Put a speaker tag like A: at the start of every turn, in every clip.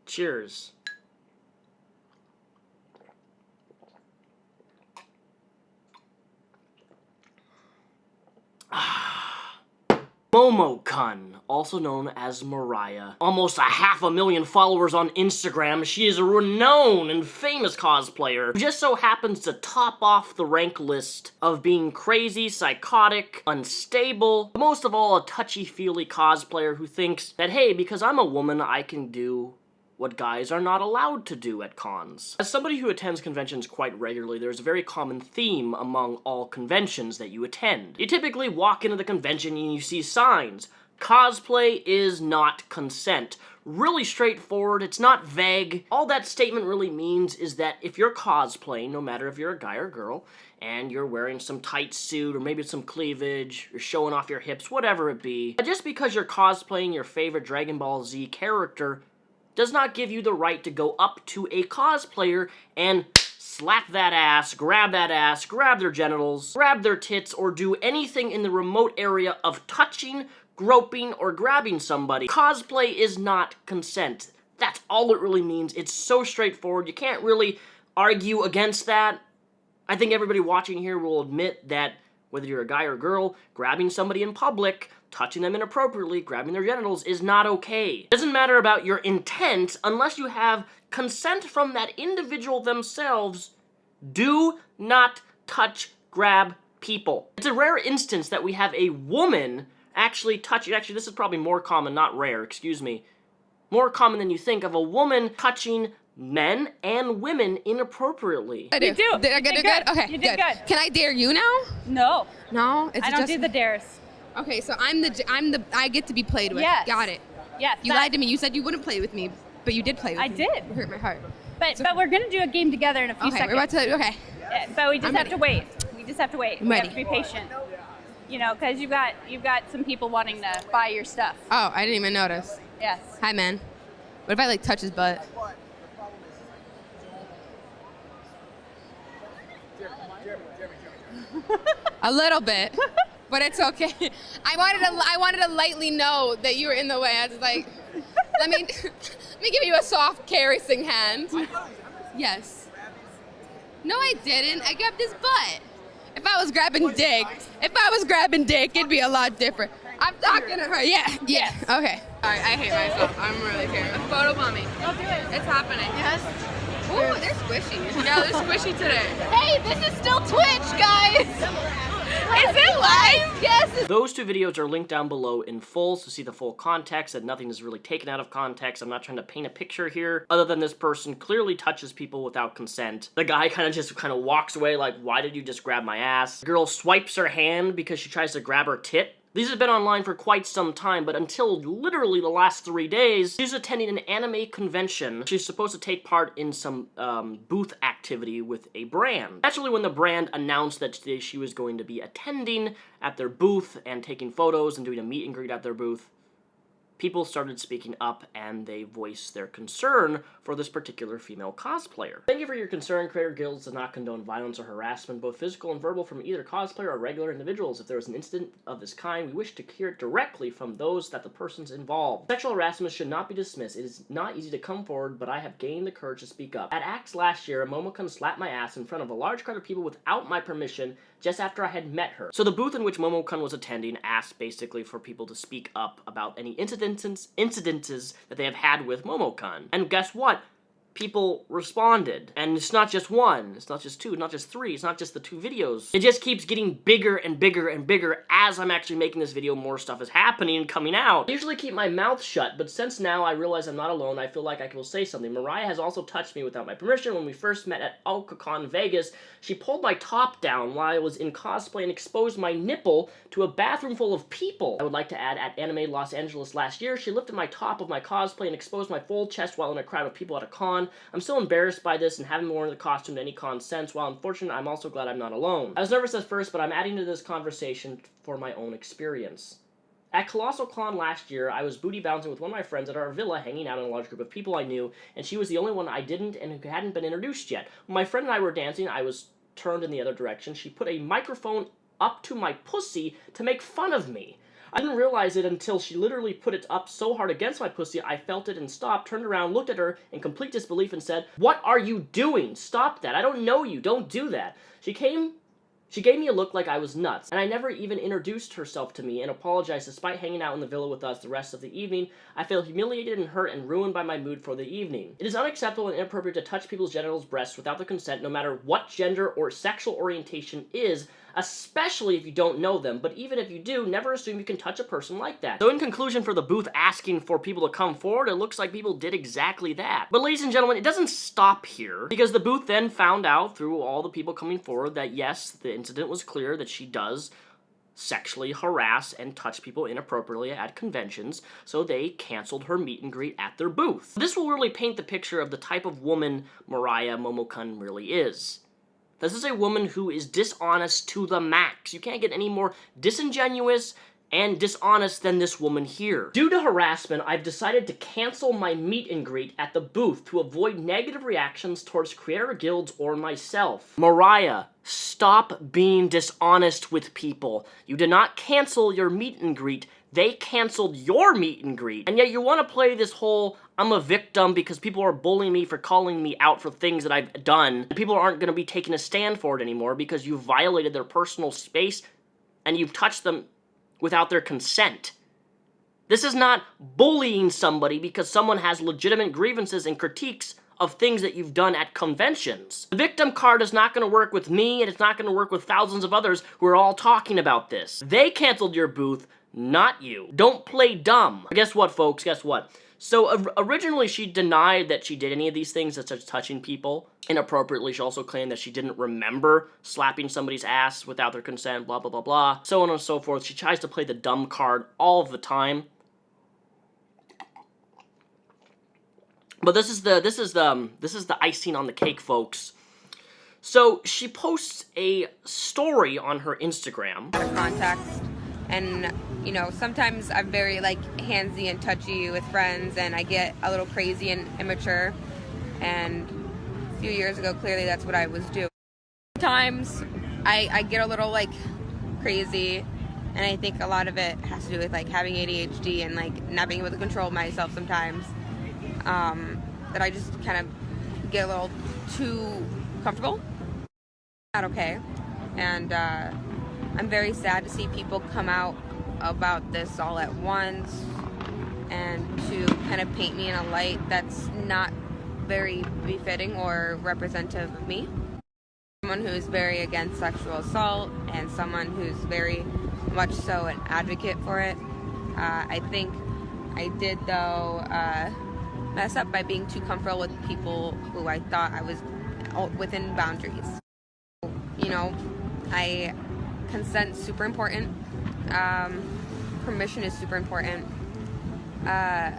A: Cheers. Momokun, also known as Mariah. Almost 500,000 followers on Instagram, she is a renowned and famous cosplayer who just so happens to top off the rank list of being crazy, psychotic, unstable, but most of all a touchy-feely cosplayer who thinks that, hey, because I'm a woman, I can do what guys are not allowed to do at cons. As somebody who attends conventions quite regularly, there's a very common theme among all conventions that you attend. You typically walk into the convention and you see signs. Cosplay is not consent. Really straightforward, it's not vague. All that statement really means is that if you're cosplaying, no matter if you're a guy or girl, and you're wearing some tight suit or maybe some cleavage, you're showing off your hips, whatever it be, just because you're cosplaying your favorite Dragon Ball Z character does not give you the right to go up to a cosplayer and slap that ass, grab their genitals, grab their tits, or do anything in the remote area of touching, groping, or grabbing somebody. Cosplay is not consent. That's all it really means. It's so straightforward. You can't really argue against that. I think everybody watching here will admit that whether you're a guy or a girl, grabbing somebody in public, touching them inappropriately, grabbing their genitals is not okay. It doesn't matter about your intent unless you have consent from that individual themselves. Do not touch, grab people. It's a rare instance that we have a woman actually this is probably more common, not rare, excuse me. More common than you think, of a woman touching men and women inappropriately.
B: I do.
C: You do.
B: Did I get it good? Okay,
C: You did good.
B: Can I dare you now?
C: No.
B: No?
C: I don't do the dares.
B: Okay, so I get to be played with.
C: Yes.
B: Got it.
C: Yes.
B: You lied to me. You said you wouldn't play with me, but you did play with me.
C: I did.
B: It hurt my heart.
C: But we're gonna do a game together in a few
B: Okay,
C: seconds.
B: we're about to, okay.
C: But we just
B: I'm
C: have
B: ready.
C: to wait. We just have to wait.
B: I'm
C: We
B: ready.
C: have to be patient. You know, because you've got some people wanting to buy your stuff.
B: Oh, I didn't even notice.
C: Yes.
B: Hi, man. What if I, like, touch his butt? A little bit, but it's okay. I wanted to lightly know that you were in the way. I was like, let me give you a soft caressing hand. Yes. No, I didn't. I grabbed his butt. If I was grabbing dick, it'd be a lot different. I'm talking to her. Yeah. Okay. All right, I hate myself. I'm really scared. A photo mommy.
C: I'll do it.
B: It's happening.
C: Yes.
B: Ooh, they're squishy. Yeah, they're squishy today.
C: Hey, this is still Twitch, guys.
B: Is it live? Yes.
A: Those two videos are linked down below in full to see the full context, that nothing is really taken out of context. I'm not trying to paint a picture here, other than this person clearly touches people without consent. The guy kind of walks away like, why did you just grab my ass? The girl swipes her hand because she tries to grab her tit. These have been online for quite some time, but until literally the last 3 days, she's attending an anime convention. She's supposed to take part in some booth activity with a brand. Actually, when the brand announced that she was going to be attending at their booth and taking photos and doing a meet and greet at their booth, people started speaking up and they voiced their concern for this particular female cosplayer. Thank you for your concern. Creator Guilds does not condone violence or harassment, both physical and verbal, from either cosplayer or regular individuals. If there is an incident of this kind, we wish to hear it directly from those that the persons involved. Sexual harassment should not be dismissed. It is not easy to come forward, but I have gained the courage to speak up. At AXE last year, a Momokun slapped my ass in front of a large crowd of people without my permission just after I had met her. So the booth in which Momokun was attending asked basically for people to speak up about any incidences that they have had with Momokun. And guess what? People responded. And it's not just one, it's not just two, not just three, it's not just the 2 videos. It just keeps getting bigger and bigger and bigger as I'm actually making this video. More stuff is happening and coming out. I usually keep my mouth shut, but since now I realize I'm not alone, I feel like I will say something. Mariah has also touched me without my permission. When we first met at OkaCon Vegas, she pulled my top down while I was in cosplay and exposed my nipple to a bathroom full of people. I would like to add, at Anime Los Angeles last year, she lifted my top of my cosplay and exposed my full chest while in a crowd of people at a con. I'm still embarrassed by this and haven't worn the costume to any con since. While unfortunate, I'm also glad I'm not alone. I was nervous at first, but I'm adding to this conversation for my own experience. At Colossal Con last year, I was booty bouncing with one of my friends at our villa, hanging out in a large group of people I knew, and she was the only one I didn't and who hadn't been introduced yet. When my friend and I were dancing, I was turned in the other direction. She put a microphone up to my pussy to make fun of me. I didn't realize it until she literally put it up so hard against my pussy, I felt it and stopped, turned around, looked at her in complete disbelief and said, "What are you doing? Stop that. I don't know you. Don't do that." She gave me a look like I was nuts, and I never even introduced herself to me and apologized despite hanging out in the villa with us the rest of the evening. I feel humiliated and hurt and ruined by my mood for the evening. It is unacceptable and inappropriate to touch people's genitals, breasts without their consent, no matter what gender or sexual orientation is, especially if you don't know them, but even if you do, never assume you can touch a person like that. So in conclusion, for the booth asking for people to come forward, it looks like people did exactly that. But ladies and gentlemen, it doesn't stop here, because the booth then found out through all the people coming forward that yes, the incident was clear, that she does sexually harass and touch people inappropriately at conventions, so they canceled her meet and greet at their booth. This will really paint the picture of the type of woman Mariah Momokun really is. This is a woman who is dishonest to the max. You can't get any more disingenuous and dishonest than this woman here. Due to harassment, I've decided to cancel my meet and greet at the booth to avoid negative reactions towards creator guilds or myself. Mariah, stop being dishonest with people. You did not cancel your meet and greet. They canceled your meet and greet. And yet you want to play this whole, I'm a victim because people are bullying me for calling me out for things that I've done. People aren't going to be taking a stand for it anymore because you violated their personal space and you've touched them without their consent. This is not bullying somebody because someone has legitimate grievances and critiques of things that you've done at conventions. The victim card is not going to work with me, and it's not going to work with thousands of others who are all talking about this. They canceled your booth, not you. Don't play dumb. Guess what, folks? Guess what? So originally she denied that she did any of these things, such as touching people inappropriately. She also claimed that she didn't remember slapping somebody's ass without their consent, blah, blah, blah, blah, so on and so forth. She tries to play the dumb card all of the time. But this is the icing on the cake, folks. So she posts a story on her Instagram.
D: Context, and you know, sometimes I'm very like handsy and touchy with friends, and I get a little crazy and immature. And a few years ago, clearly that's what I was doing. Sometimes I get a little like crazy, and I think a lot of it has to do with like having ADHD and like not being able to control myself sometimes. That I just kind of get a little too comfortable. Not okay. And I'm very sad to see people come out about this all at once and to kind of paint me in a light that's not very befitting or representative of me. Someone who is very against sexual assault and someone who's very much so an advocate for it. I think I did, though, mess up by being too comfortable with people who I thought I was within boundaries. You know, consent's super important. Permission is super important. I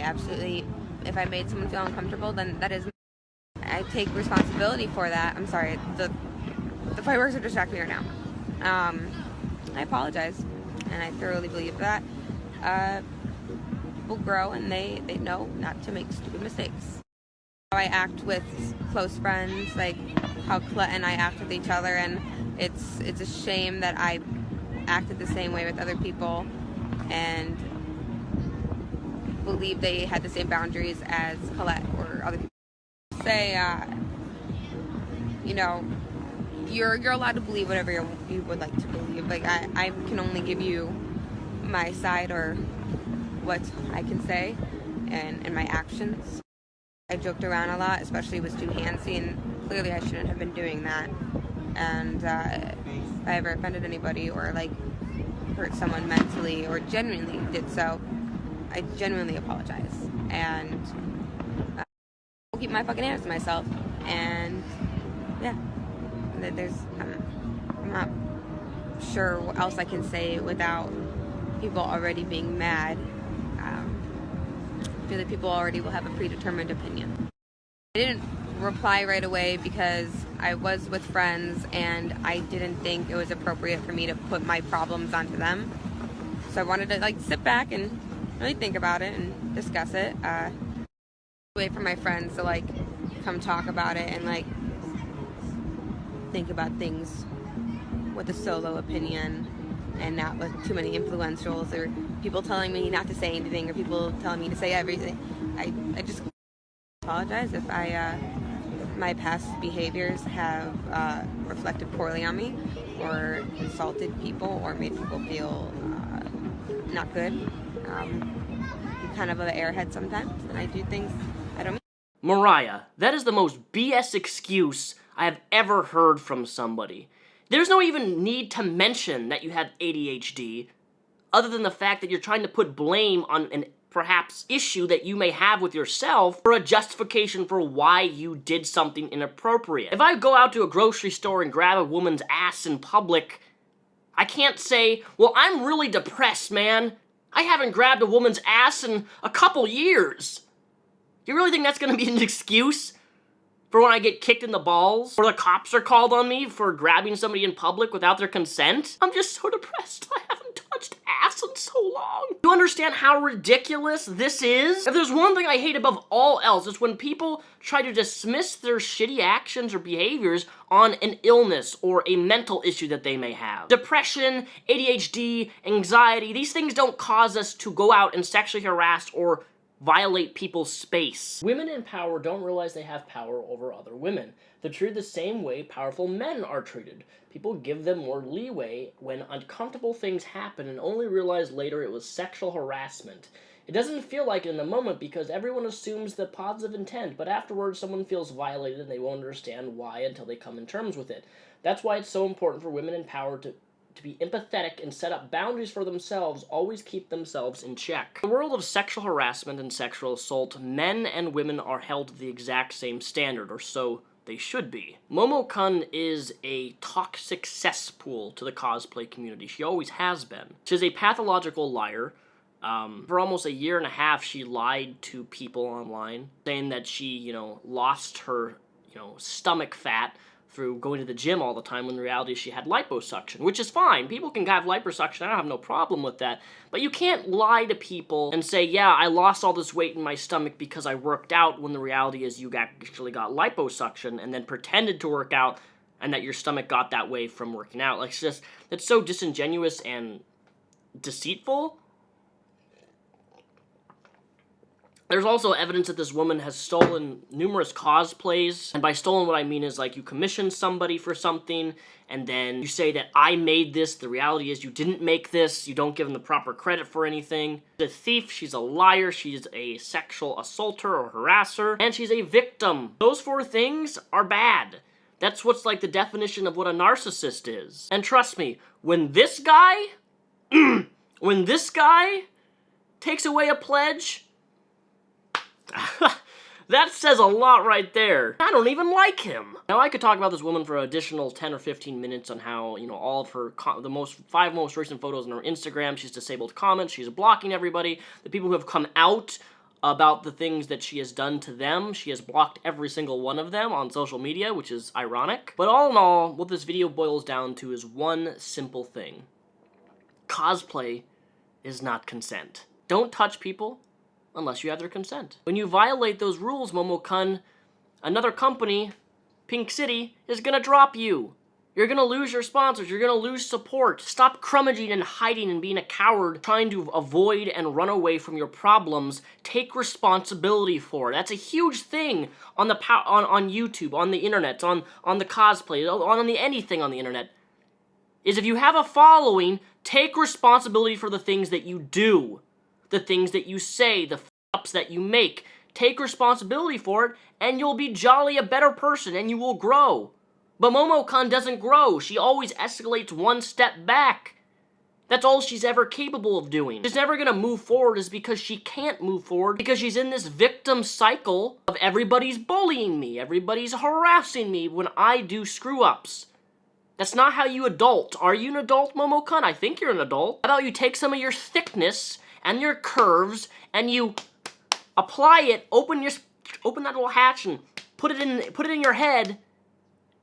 D: absolutely, if I made someone feel uncomfortable, then that is, I take responsibility for that. I'm sorry, the fireworks are distracting me right now. I apologize, and I thoroughly believe that people grow and they know not to make stupid mistakes. How I act with close friends, like how Colette and I act with each other, and it's a shame that I acted the same way with other people and believe they had the same boundaries as Colette or other people. Say, you're allowed to believe whatever you would like to believe. Like I can only give you my side or what I can say and my actions. I joked around a lot, especially with too handsy, and clearly I shouldn't have been doing that. And if I ever offended anybody or like hurt someone mentally or genuinely did so, I genuinely apologize. And I'll keep my fucking hands to myself. And yeah, I'm not sure what else I can say without people already being mad. I feel that people already will have a predetermined opinion. I didn't reply right away because I was with friends and I didn't think it was appropriate for me to put my problems onto them. So I wanted to like sit back and really think about it and discuss it. Wait for my friends to like come talk about it and like think about things with a solo opinion and not with too many influentials or people telling me not to say anything or people telling me to say everything. I just apologize if my past behaviors have reflected poorly on me or insulted people or made people feel not good. I'm kind of an airhead sometimes, and I do things I don't mean.
A: Mariah, that is the most BS excuse I have ever heard from somebody. There's no even need to mention that you have ADHD, other than the fact that you're trying to put blame on an perhaps issue that you may have with yourself for a justification for why you did something inappropriate. If I go out to a grocery store and grab a woman's ass in public, I can't say, well, I'm really depressed, man. I haven't grabbed a woman's ass in a couple years. You really think that's gonna be an excuse for when I get kicked in the balls? Or the cops are called on me for grabbing somebody in public without their consent? I'm just so depressed. I haven't touched ass in so long. You understand how ridiculous this is? If there's one thing I hate above all else, it's when people try to dismiss their shitty actions or behaviors on an illness or a mental issue that they may have. Depression, ADHD, anxiety, these things don't cause us to go out and sexually harass or violate people's space. Women in power don't realize they have power over other women. They're treated the same way powerful men are treated. People give them more leeway when uncomfortable things happen and only realize later it was sexual harassment. It doesn't feel like it in the moment because everyone assumes the positive intent, but afterwards someone feels violated and they won't understand why until they come in terms with it. That's why it's so important for women in power to be empathetic and set up boundaries for themselves, always keep themselves in check. In the world of sexual harassment and sexual assault, men and women are held to the exact same standard, or so they should be. Momokun is a toxic cesspool to the cosplay community. She always has been. She's a pathological liar. For almost a year and a half, she lied to people online, saying that she, lost her, stomach fat through going to the gym all the time, when in reality she had liposuction, which is fine. People can have liposuction, I don't have no problem with that. But you can't lie to people and say, yeah, I lost all this weight in my stomach because I worked out, when the reality is you actually got liposuction and then pretended to work out and that your stomach got that way from working out. Like, it's so disingenuous and deceitful. There's also evidence that this woman has stolen numerous cosplays, and by stolen what I mean is like you commission somebody for something, and then you say that I made this. The reality is you didn't make this. You don't give them the proper credit for anything. She's a thief, she's a liar, she's a sexual assaulter or harasser, and she's a victim. Those 4 things are bad. That's what's like the definition of what a narcissist is. And trust me, when this guy takes away a pledge, that says a lot right there. I don't even like him. Now, I could talk about this woman for an additional 10 or 15 minutes on how, all of her, the 5 most recent photos on her Instagram, she's disabled comments, she's blocking everybody. The people who have come out about the things that she has done to them, she has blocked every single one of them on social media, which is ironic. But all in all, what this video boils down to is one simple thing. Cosplay is not consent. Don't touch people unless you have their consent. When you violate those rules, Momokun, another company, Pink City, is gonna drop you. You're gonna lose your sponsors, you're gonna lose support. Stop crummaging and hiding and being a coward, trying to avoid and run away from your problems. Take responsibility for it. That's a huge thing on the on YouTube, on the internet, on the cosplay, on anything on the internet. Is if you have a following, take responsibility for the things that you do. The things that you say, the f***ups that you make. Take responsibility for it, and you'll be jolly a better person, and you will grow. But Momokun doesn't grow. She always escalates one step back. That's all she's ever capable of doing. She's never gonna move forward is because she can't move forward, because she's in this victim cycle of everybody's bullying me, everybody's harassing me when I do screw-ups. That's not how you adult. Are you an adult, Momokun? I think you're an adult. How about you take some of your thickness and your curves, and you apply it, open that little hatch and put it in your head,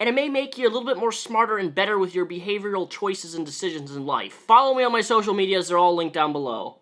A: and it may make you a little bit more smarter and better with your behavioral choices and decisions in life. Follow me on my social medias, they're all linked down below.